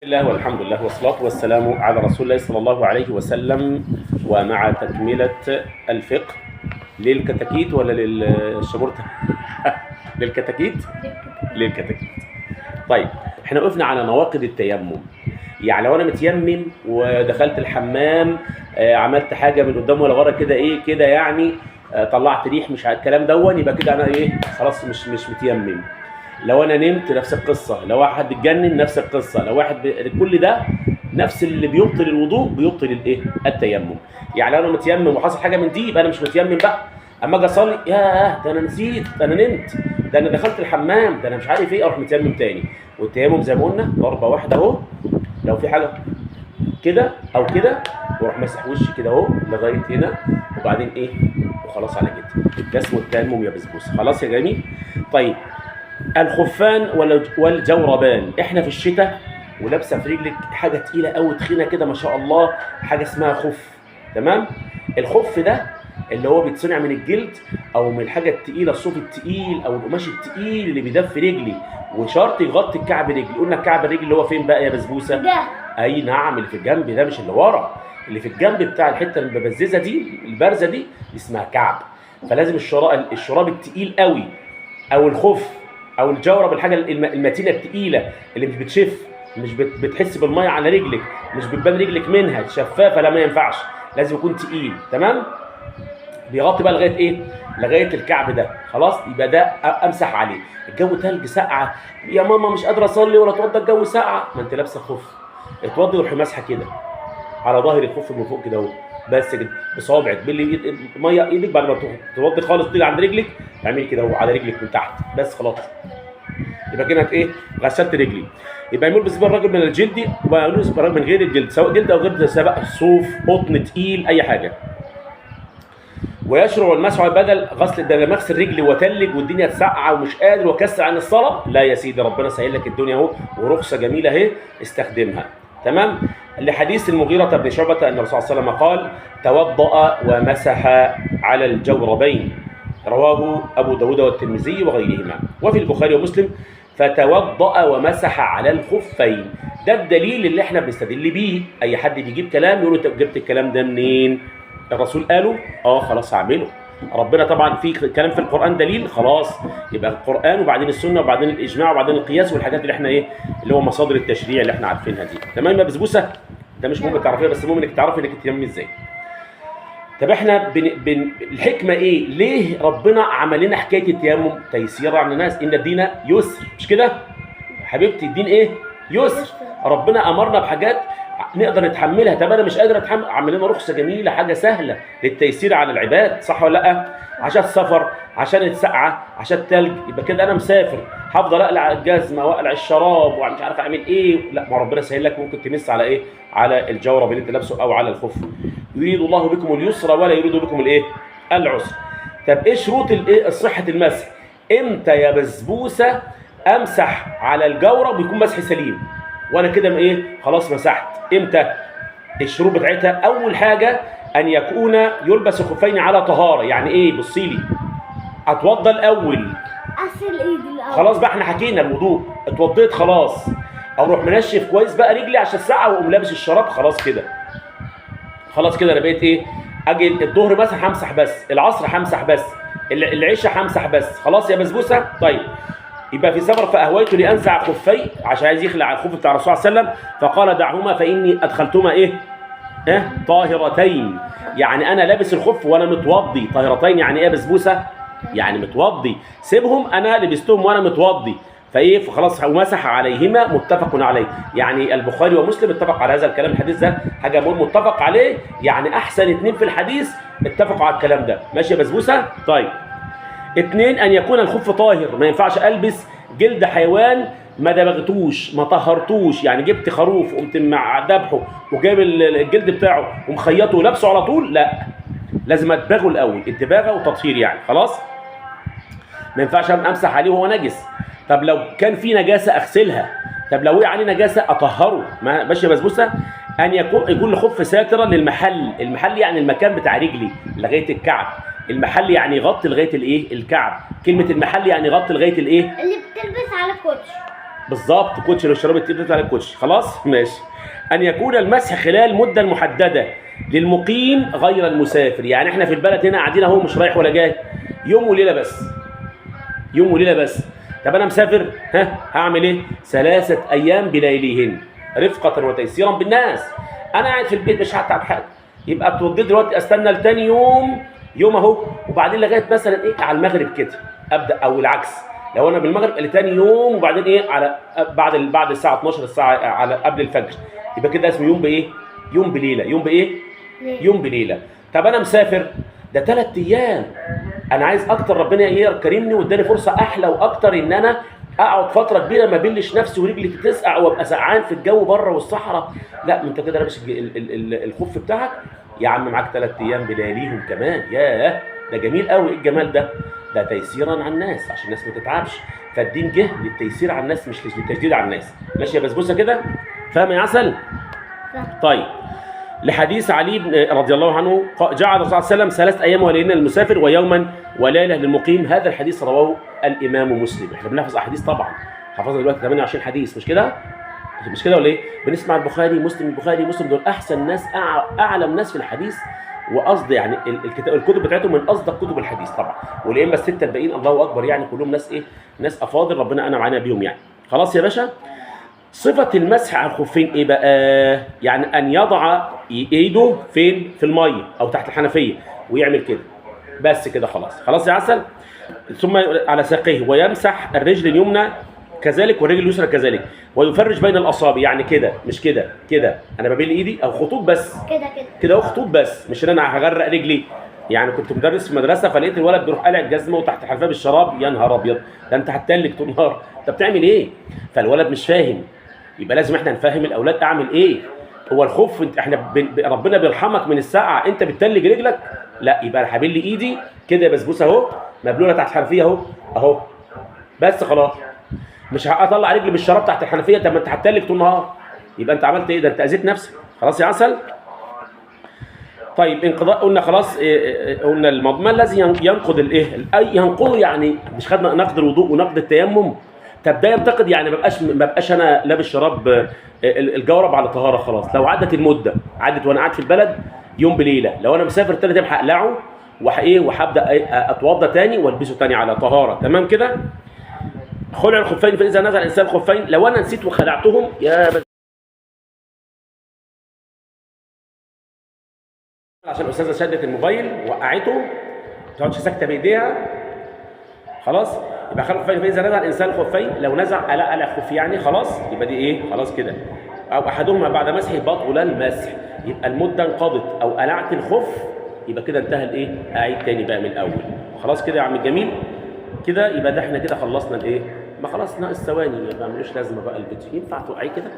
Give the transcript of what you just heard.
الله والحمد لله والصلاة والسلام على رسول الله صلى الله عليه وسلم. ومع تكملة الفقه للكتاكيت ولا للشبورتة؟ للكتاكيت؟ للكتاكيت. طيب احنا وقفنا على نواقض التيمم. يعني لو انا متيمم ودخلت الحمام عملت حاجة من قدام ولا ورا كده كده يعني طلعت ريح مش الكلام دون، يبقى كده انا خلاص مش متيمم. لو انا نمت نفس القصه، لو واحد اتجنن نفس القصه، لو واحد كل ده نفس اللي بيبطل الوضوء بيبطل التيمم. يعني لو انا متيمم وحصل حاجه من دي يبقى انا مش متيمم بقى. اما اجي اصلي ياه ده انا نسيت، ده انا نمت، ده انا دخلت الحمام، ده انا مش عارف اروح متيمم تاني. والتيمم زي ما قلنا ضربه واحده اهو، لو في حاجه كده او كده واروح ماسح وشي كده اهو لغايه هنا وبعدين وخلاص على كده. ده اسمه التيمم يا بسبوسه. خلاص يا جميل. طيب الخفان والجوربان، احنا في الشتاء ولابسه في رجلك حاجه تقيله قوي تخينه كده ما شاء الله، حاجه اسمها خف. تمام. الخف ده اللي هو بيتصنع من الجلد او من الحاجه التقيله، الصوف التقيل او القماش التقيل اللي بيدفي رجلي، وشرط يغطي الكعب رجلي. قلنا الكعب الرجل اللي هو فين بقى يا بسبوسه؟ ده اي نعم، اللي في الجنب ده مش اللي ورا، اللي في الجنب بتاع الحته المبززه دي البارزه دي اسمها كعب. فلازم الشراب التقيل قوي او الخف او الجورب، الحاجه المتينه الثقيله اللي مش بتشف، مش بتحس بالميه على رجلك، مش بتبان رجلك منها شفافه، لا ما ينفعش، لازم يكون تقيل. تمام. بيغطي بقى لغايه لغايه الكعب ده. خلاص يبقى ده امسح عليه. الجو تلج ساقعه يا ماما مش قادره اصلي ولا اتوضى الجو ساقعه، ما انت لابسه خف، اتوضي وروحي ماسحه كده على ظهر الخف من فوق كده اهو، بس كده بصوابعك باللي ميه ايدك بعد ما توضي خالص تيجي عند رجلك اعملي كده اهو على رجلك من تحت بس خلاص. يبقى كده غسلت رجلي. يبقى يمول بالنسبه للراجل من الجلدي ويمول من غير الجلد، سواء جلد او غير سواء صوف قطن تقيل اي حاجه. ويشرع المسح بدل غسل ده. لما اغسل رجلي وتلج والدنيا تسقع ومش قادر واكسل عن الصلاه، لا يا سيدي ربنا سهل لك الدنيا اهو ورخصه جميله اهي استخدمها. تمام. لحديث المغيرة بن شعبة أن الرسول صلى الله عليه وسلم قال: توضأ ومسح على الجوربين، رواه أبو داود والترمذي وغيرهما. وفي البخاري ومسلم: فتوضأ ومسح على الخفين. ده الدليل اللي احنا بنستدل بيه. أي حد بيجيب كلام يقول له: جبت الكلام ده منين؟ الرسول قاله؟ خلاص هعمله. ربنا طبعا في كلام في القرآن دليل، خلاص يبقى القرآن وبعدين السنة وبعدين الإجماع وبعدين القياس والحاجات اللي احنا اللي هو مصادر التشريع اللي احنا عارفينها دي. تمام يا بسبوسة؟ ده مش ممكن تعرفيها، بس المهم انك تعرفي انك تتيممي ازاي. طب احنا الحكمة ليه ربنا عمل لنا حكاية التيمم؟ تيسير على الناس، إن الدين يسر، مش كده؟ حبيبتي الدين يسر. ربنا أمرنا بحاجات نقدر نتحملها. طب انا مش قادر اتحمل، عمل لنا رخصه جميله، حاجه سهله للتيسير على العباد، صح ولا لا؟ عشان السفر، عشان السقعه، عشان الثلج. يبقى كده انا مسافر هفضل اقلع الجزمه واقلع الشراب ومش عارف اعمل لا، ما ربنا سهل لك، ممكن تمس على على الجورب اللي انت لابسه او على الخف. يريد الله بكم اليسر ولا يريد بكم العسر. طب ايه شروط صحه المسح؟ امتى يا بسبوسه امسح على الجورب ويكون مسح سليم وانا كده خلاص مسحت؟ امتى؟ الشروط بتاعتها: اول حاجه ان يكون يلبس خفين على طهاره. يعني بصي لي، اتوضى الاول، اغسل ايدي الاول، خلاص بقى احنا حكينا الوضوء، اتوضيت خلاص، اروح منشف كويس بقى رجلي عشان الساعه واقوم لابس الشراب، خلاص كده انا بقيت اجي الظهر مثلا همسح بس، العصر همسح بس، العشاء همسح بس، خلاص يا بسبوسه. طيب يبقى في سفر فاهويت لانزع خفي، عشان عايز يخلع الخف بتاع الرسول صلى الله عليه وسلم، فقال: دعهما فاني ادخلتهما طاهرتين. يعني انا لابس الخف وانا متوضي. طاهرتين يعني يا بسبوسه؟ يعني متوضي. سيبهم انا لبستهم وانا متوضي. فخلاص ومسح عليهما، متفق عليه. يعني البخاري ومسلم اتفق على هذا الكلام. الحديث ده حاجه متفق عليه، يعني احسن اتنين في الحديث اتفقوا على الكلام ده. ماشي يا بسبوسه؟ طيب. 2 ان يكون الخف طاهر. ما ينفعش البس جلد حيوان ما دبغتوش ما طهرتوش، يعني جبت خروف وقمت مع ذبحه وجايب الجلد بتاعه ومخيطه ولابسه على طول، لا، لازم ادبغه الاول، الدباغه وتطهير يعني. خلاص ما ينفعش امسح عليه وهو نجس. طب لو كان في نجاسه اغسلها. طب لو وقع عليه نجاسه اطهره. ماشي يا بسبوسه؟ ان يكون الخف ساترا للمحل. المحل يعني المكان بتاع رجلي لغايه الكعب. المحل يعني يغطي لغايه الكعب. كلمه المحل يعني يغطي لغايه اللي بتلبس على كوتش. بالظبط، كوتش للشراب التقيل بتاع الكوتش. خلاص ماشي. ان يكون المسح خلال مده محدده للمقيم غير المسافر. يعني احنا في البلد هنا قاعدين اهو، مش رايح ولا جاي، يوم وليله بس، يوم وليله بس. طب انا مسافر، هعمل ايه؟ 3 ايام بلياليهن رفقه وتيسيرا بالناس. انا قاعد في البيت مش هتعب حاجه، يبقى اتوضيت دلوقتي استنى لتاني يوم اهو، وبعدين لغايه مثلا ايه على المغرب كده ابدا، او العكس، لو انا بالمغرب لتاني يوم، وبعدين ايه على بعد الساعه 12 الساعه على قبل الفجر، يبقى كده اسمه يوم بايه؟ يوم بليله. يوم بايه؟ يوم بليله. طب انا مسافر ده 3 ايام، انا عايز اكتر، ربنا يكرمني واداني فرصه احلى واكتر ان انا اقعد فتره كبيره ما بلش نفسي ورجلي تتسقع وابقى سقعان في الجو بره والصحراء. لا، ما انت كده لابس الخف بتاعك يا عم، معاك 3 ايام بلياليهم كمان. ياه، ده جميل قوي. ايه الجمال ده؟ ده تيسيرا على الناس عشان الناس ما تتعبش. فالدين جه للتيسير على الناس مش للتشديد على الناس. ماشي يا بسبوسه كده؟ فاهم يا عسل؟ طيب، لحديث علي رضي الله عنه جعل الرسول صلى الله عليه وسلم 3 ايام وليالين للمسافر ويوما وليله للمقيم. هذا الحديث رواه الامام مسلم. احنا بنحفظ احاديث طبعا، حفظنا دلوقتي 28 حديث، مش كده؟ مش كده ولا ايه؟ بنسمع البخاري مسلم، البخاري مسلم دول احسن ناس، اعلم ناس في الحديث، وقصد يعني الكتب بتاعتهم من اصدق كتب الحديث طبعا. والائمه السته الباقيين الله اكبر، يعني كلهم ناس ايه؟ ناس افاضل، ربنا انعم علينا بيهم يعني. خلاص يا باشا. صفة المسح على الخفين ايه بقى؟ يعني ان يضع ايده فين؟ في المية او تحت الحنفية ويعمل كده بس كده. خلاص يا عسل. ثم على ساقيه ويمسح الرجل اليمنى كذلك والرجل اليسرى كذلك، ويفرج بين الاصابع. يعني كده، مش كده انا ببل ايدي او خطوط بس كده اهو، خطوط بس، مش ان انا هغرق رجلي. يعني كنت مدرس في مدرسه، فلقيت الولد بيروح قالع الجزمه وتحت الحنفيه بالشراب، يا نهار ابيض، ده انت هتتلج طول النهار، انت بتعمل ايه؟ فالولد مش فاهم. يبقى لازم احنا نفهم الاولاد اعمل ايه. هو الخوف احنا ربنا بيرحمك من الساعه، انت بتتلج رجلك؟ لا، يبقى انا هبل ايدي كده يا بسبوسه اهو، مبلوله تحت الحنفيه اهو بس خلاص. مش هطلع رجلي بالشراب تحت الحنفيه، طب ما انت هتتلج طول النهار، يبقى انت عملت ايه؟ ده انت اذيت نفسك. خلاص يا عسل. طيب، انقضاء قلنا خلاص. قلنا المضمون الذي ينقض الايه؟ ينقضه، يعني مش خدنا نقض الوضوء ونقض التيمم؟ طب ده ينتقد يعني ما بقاش انا لابس شراب الجورب على طهاره خلاص. لو عدت المده، عدت وانا قاعد في البلد يوم بليله، لو انا مسافر 3 ايام هقلعه وهبدا اتوضى تاني والبسه تاني على طهاره. تمام كده؟ خلع الخفين فاذا نزل الانسان الخفين. لو انا نسيت وخلعتهم عشان الاستاذه شدت الموبايل وقعته، ما تقعدش ساكته بايديها. خلاص، يبقى خلع الخفين فاذا نزل الانسان الخفين. لو نزع قلع خف يعني خلاص، يبقى دي ايه؟ خلاص كده. او احدهما بعد مسحه بطل المسح، يبقى المده انقضت، او قلعت الخف، يبقى كده انتهى الايه؟ اعيد تاني بقى من الاول. خلاص كده يا عم الجميل كده. يبقى ده احنا كده خلصنا الايه؟ ما خلاص ناقص ثواني، ما ملوش لازمه بقى الفيديو. ينفع توقعي كده؟